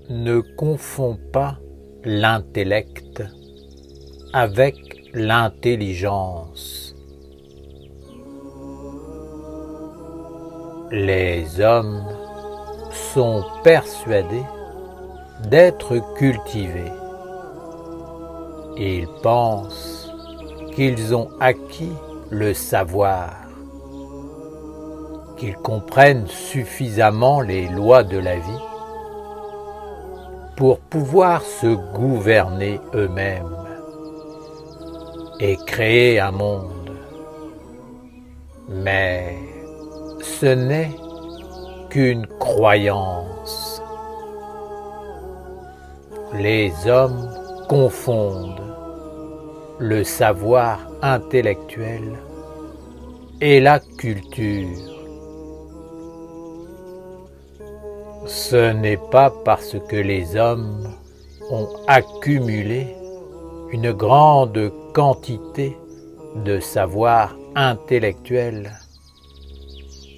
ne confond pas l'intellect avec l'intelligence. Les hommes sont persuadés d'être cultivés. Ils pensent qu'ils ont acquis le savoir, qu'ils comprennent suffisamment les lois de la vie pour pouvoir se gouverner eux-mêmes et créer un monde. Mais ce n'est qu'une croyance. Les hommes confondent le savoir intellectuel et la culture. Ce n'est pas parce que les hommes ont accumulé une grande quantité de savoir intellectuel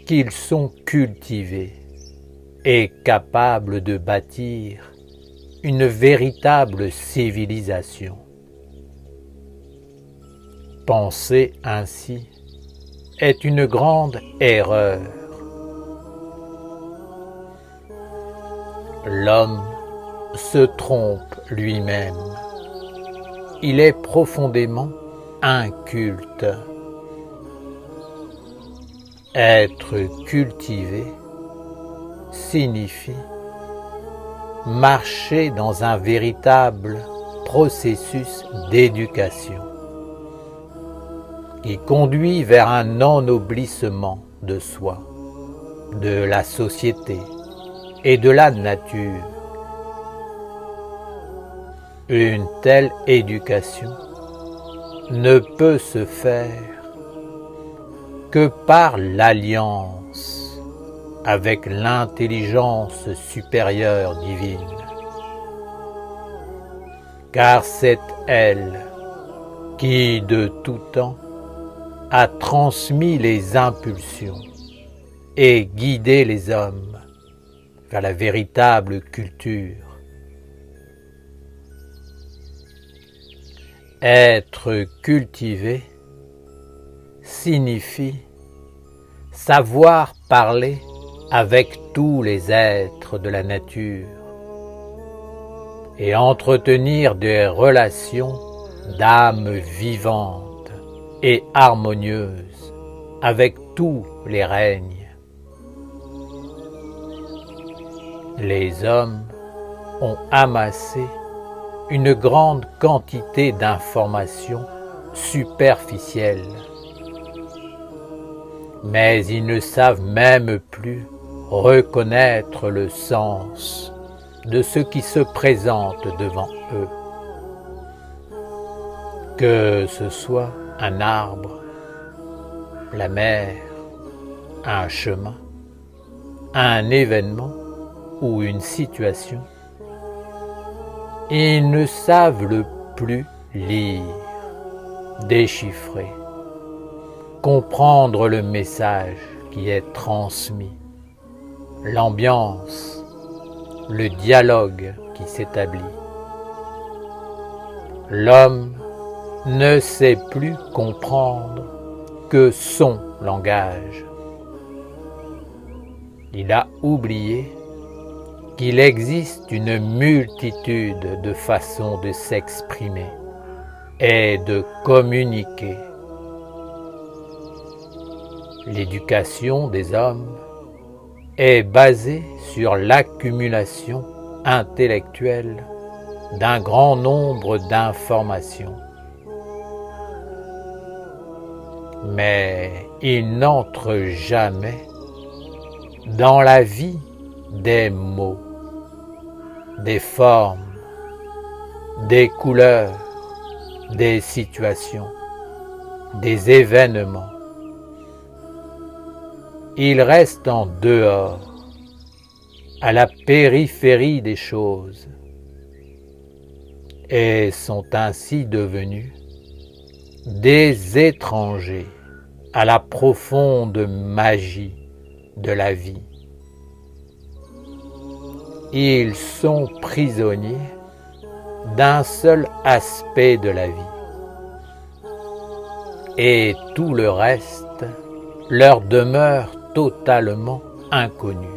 qu'ils sont cultivés et capables de bâtir une véritable civilisation. Penser ainsi est une grande erreur. L'homme se trompe lui-même. Il est profondément inculte. Être cultivé signifie marcher dans un véritable processus d'éducation qui conduit vers un ennoblissement de soi, de la société et de la nature. Une telle éducation ne peut se faire que par l'alliance avec l'intelligence supérieure divine, car c'est elle qui, de tout temps, a transmis les impulsions et guidé les hommes vers la véritable culture. Être cultivé signifie savoir parler avec tous les êtres de la nature et entretenir des relations d'âme vivante et harmonieuse avec tous les règnes. Les hommes ont amassé une grande quantité d'informations superficielles, mais ils ne savent même plus reconnaître le sens de ce qui se présente devant eux. Que ce soit un arbre, la mer, un chemin, un événement ou une situation, ils ne savent le plus lire, déchiffrer, comprendre le message qui est transmis, l'ambiance, le dialogue qui s'établit. L'homme ne sait plus comprendre que son langage. Il a oublié qu'il existe une multitude de façons de s'exprimer et de communiquer. L'éducation des hommes est basée sur l'accumulation intellectuelle d'un grand nombre d'informations. Mais il n'entre jamais dans la vie des mots, des formes, des couleurs, des situations, des événements. Ils restent en dehors, à la périphérie des choses, et sont ainsi devenus des étrangers à la profonde magie de la vie. Ils sont prisonniers d'un seul aspect de la vie. Et tout le reste leur demeure totalement inconnu.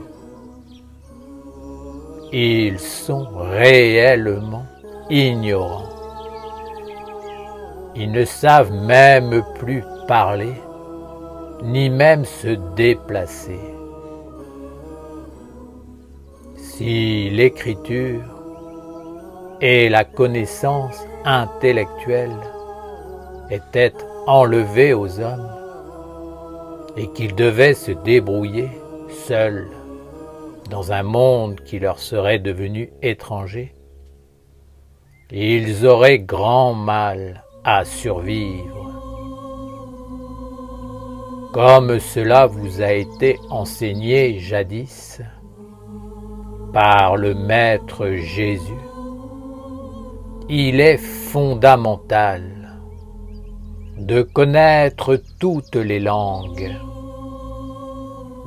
Ils sont réellement ignorants. Ils ne savent même plus parler, ni même se déplacer. Si l'écriture et la connaissance intellectuelle étaient enlevées aux hommes et qu'ils devaient se débrouiller seuls dans un monde qui leur serait devenu étranger, ils auraient grand mal à survivre. Comme cela vous a été enseigné jadis par le Maître Jésus, il est fondamental de connaître toutes les langues,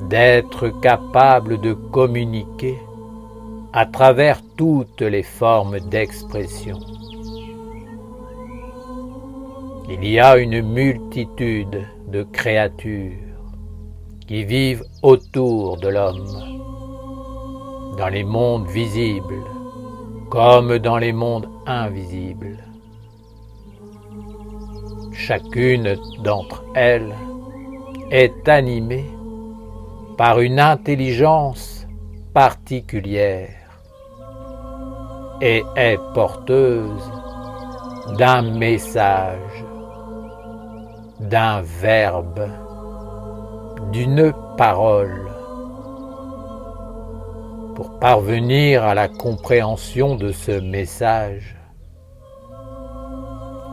d'être capable de communiquer à travers toutes les formes d'expression. Il y a une multitude de créatures qui vivent autour de l'homme, dans les mondes visibles comme dans les mondes invisibles. Chacune d'entre elles est animée par une intelligence particulière et est porteuse d'un message, d'un verbe, d'une parole. Pour parvenir à la compréhension de ce message,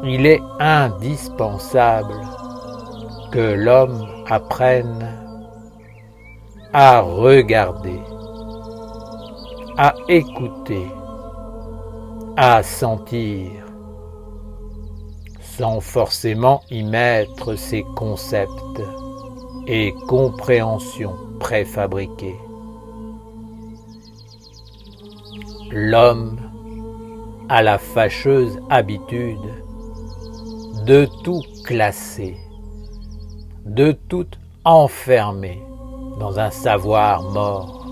il est indispensable que l'homme apprenne à regarder, à écouter, à sentir, sans forcément y mettre ses concepts et compréhensions préfabriquées. L'homme a la fâcheuse habitude de tout classer, de tout enfermer dans un savoir mort.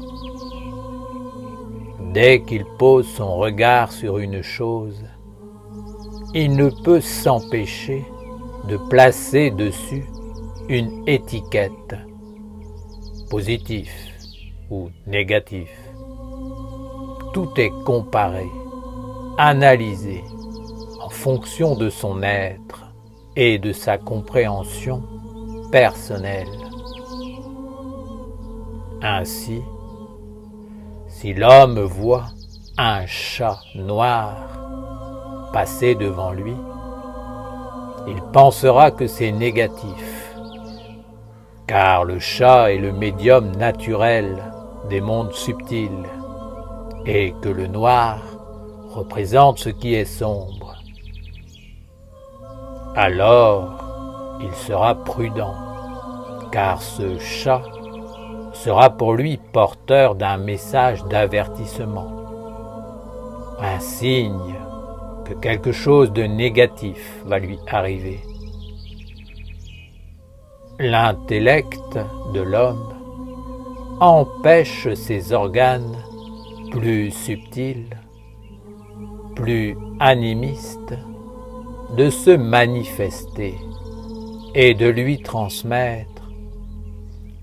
Dès qu'il pose son regard sur une chose, il ne peut s'empêcher de placer dessus une étiquette, positif ou négatif. Tout est comparé, analysé en fonction de son être et de sa compréhension personnelle. Ainsi, si l'homme voit un chat noir passer devant lui, il pensera que c'est négatif, car le chat est le médium naturel des mondes subtils, et que le noir représente ce qui est sombre. Alors, il sera prudent, car ce chat sera pour lui porteur d'un message d'avertissement, un signe que quelque chose de négatif va lui arriver. L'intellect de l'homme empêche ses organes plus subtil, plus animiste, de se manifester et de lui transmettre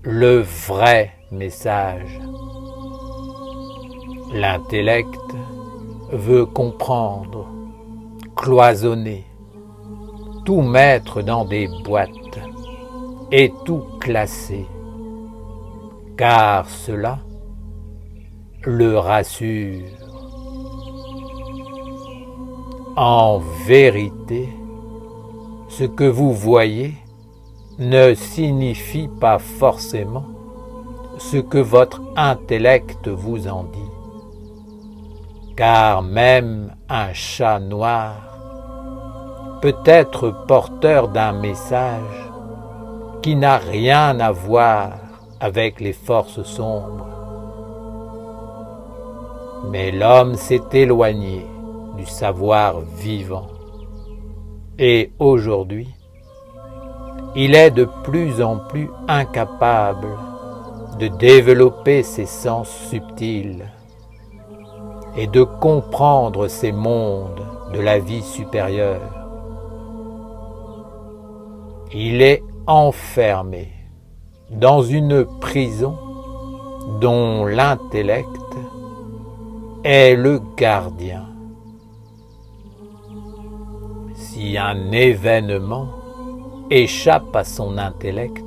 le vrai message. L'intellect veut comprendre, cloisonner, tout mettre dans des boîtes et tout classer, car cela le rassure. En vérité, ce que vous voyez ne signifie pas forcément ce que votre intellect vous en dit. Car même un chat noir peut être porteur d'un message qui n'a rien à voir avec les forces sombres. Mais l'homme s'est éloigné du savoir vivant. Et aujourd'hui, il est de plus en plus incapable de développer ses sens subtils et de comprendre ces mondes de la vie supérieure. Il est enfermé dans une prison dont l'intellect est le gardien. Si un événement échappe à son intellect,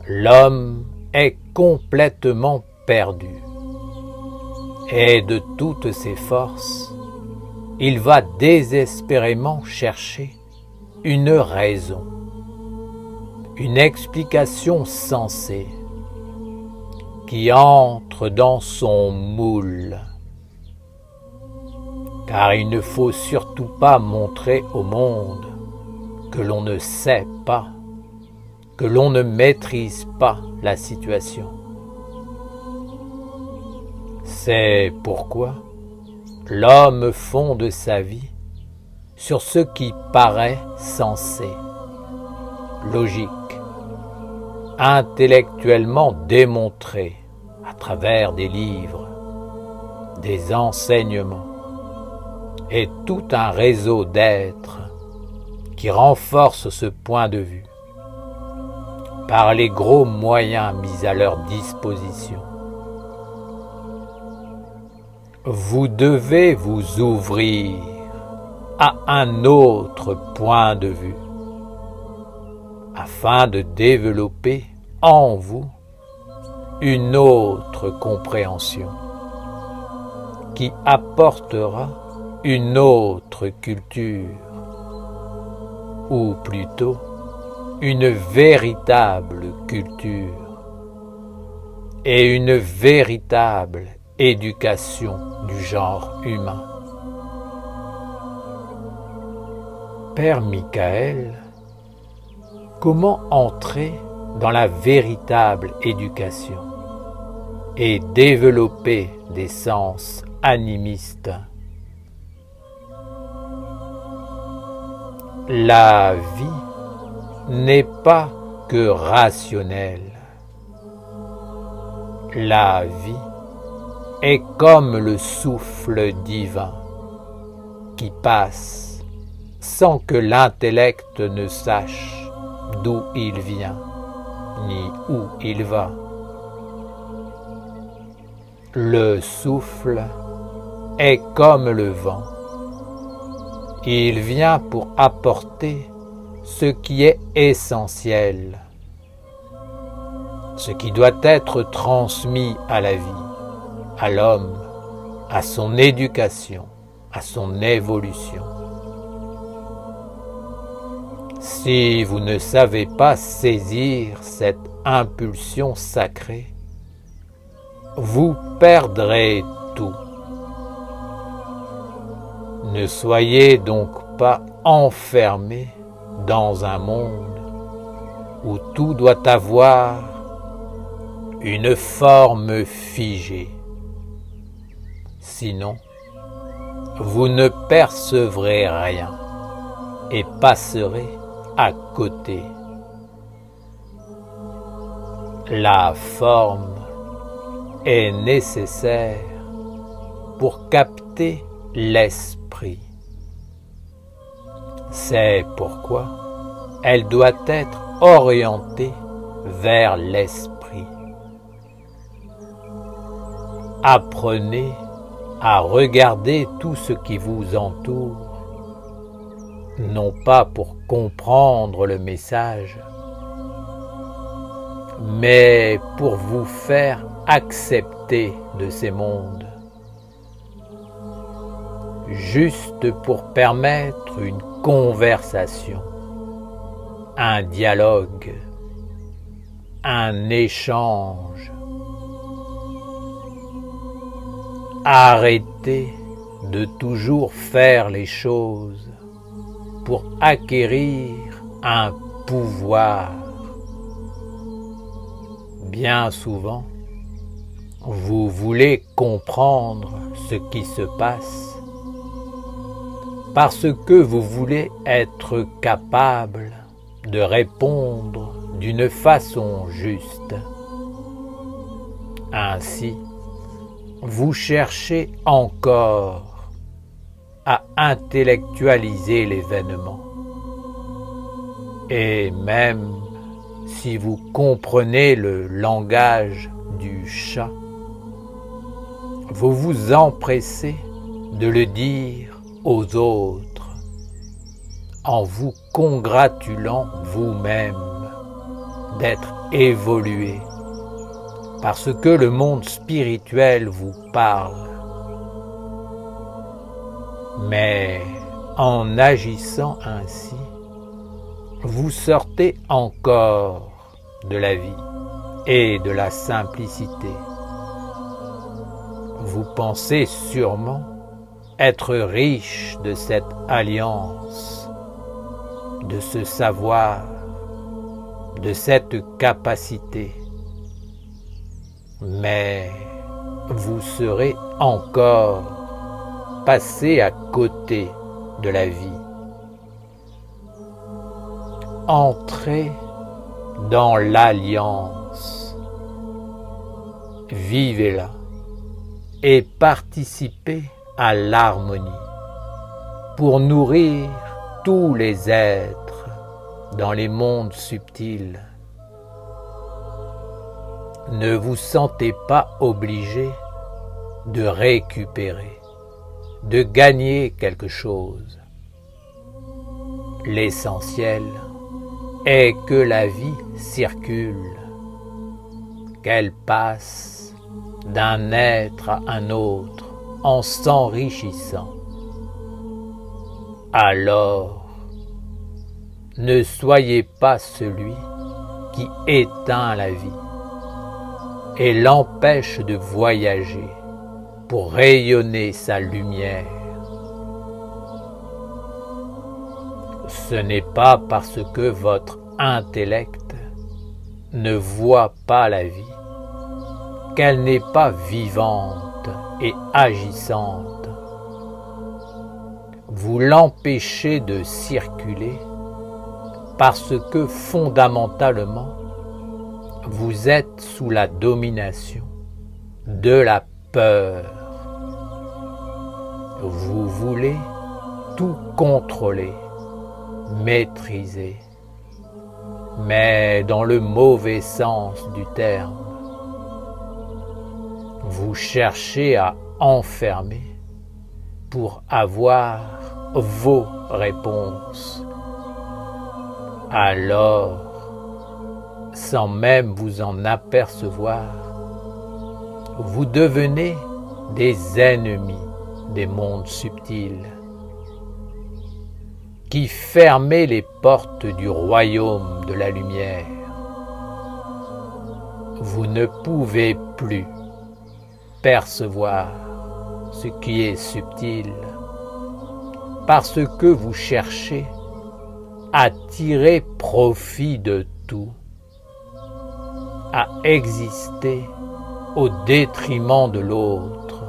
l'homme est complètement perdu. Et de toutes ses forces, il va désespérément chercher une raison, une explication sensée qui entre dans son moule. Car il ne faut surtout pas montrer au monde que l'on ne sait pas, que l'on ne maîtrise pas la situation. C'est pourquoi l'homme fonde sa vie sur ce qui paraît sensé, logique, intellectuellement démontré à travers des livres, des enseignements et tout un réseau d'êtres qui renforce ce point de vue par les gros moyens mis à leur disposition. Vous devez vous ouvrir à un autre point de vue afin de développer en vous une autre compréhension qui apportera une autre culture, ou plutôt une véritable culture et une véritable éducation du genre humain. Père Michael, comment entrer dans la véritable éducation et développer des sens animistes? La vie n'est pas que rationnelle. La vie est comme le souffle divin qui passe sans que l'intellect ne sache d'où il vient ni où il va. Le souffle est comme le vent. Il vient pour apporter ce qui est essentiel, ce qui doit être transmis à la vie, à l'homme, à son éducation, à son évolution. Si vous ne savez pas saisir cette impulsion sacrée, vous perdrez tout. Ne soyez donc pas enfermés dans un monde où tout doit avoir une forme figée. Sinon, vous ne percevrez rien et passerez à côté. La forme est nécessaire pour capter l'esprit. C'est pourquoi elle doit être orientée vers l'esprit. Apprenez à regarder tout ce qui vous entoure, non pas pour comprendre le message, mais pour vous faire accepter de ces mondes, juste pour permettre une conversation, un dialogue, un échange. Arrêtez de toujours faire les choses pour acquérir un pouvoir. Bien souvent, Vous voulez comprendre ce qui se passe parce que vous voulez être capable de répondre d'une façon juste. Ainsi, vous cherchez encore à intellectualiser l'événement. Et même si vous comprenez le langage du chat, vous vous empressez de le dire aux autres en vous congratulant vous-même d'être évolué parce que le monde spirituel vous parle. Mais en agissant ainsi, vous sortez encore de la vie et de la simplicité. Vous pensez sûrement être riche de cette alliance, de ce savoir, de cette capacité. Mais vous serez encore passé à côté de la vie. Entrez dans l'alliance. Vivez-la et participez à l'harmonie pour nourrir tous les êtres dans les mondes subtils. Ne vous sentez pas obligé de récupérer, de gagner quelque chose. L'essentiel est que la vie circule, qu'elle passe d'un être à un autre en s'enrichissant. Alors, ne soyez pas celui qui éteint la vie et l'empêche de voyager pour rayonner sa lumière. Ce n'est pas parce que votre intellect ne voit pas la vie qu'elle n'est pas vivante et agissante. Vous l'empêchez de circuler parce que fondamentalement, vous êtes sous la domination de la peur. Vous voulez tout contrôler, maîtriser, mais dans le mauvais sens du terme. Vous cherchez à enfermer pour avoir vos réponses. Alors, sans même vous en apercevoir, vous devenez des ennemis des mondes subtils qui fermez les portes du royaume de la lumière. Vous ne pouvez plus percevoir ce qui est subtil parce que vous cherchez à tirer profit de tout, à exister au détriment de l'autre,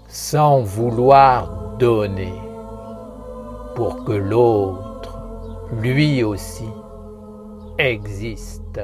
sans vouloir donner pour que l'autre, lui aussi, existe.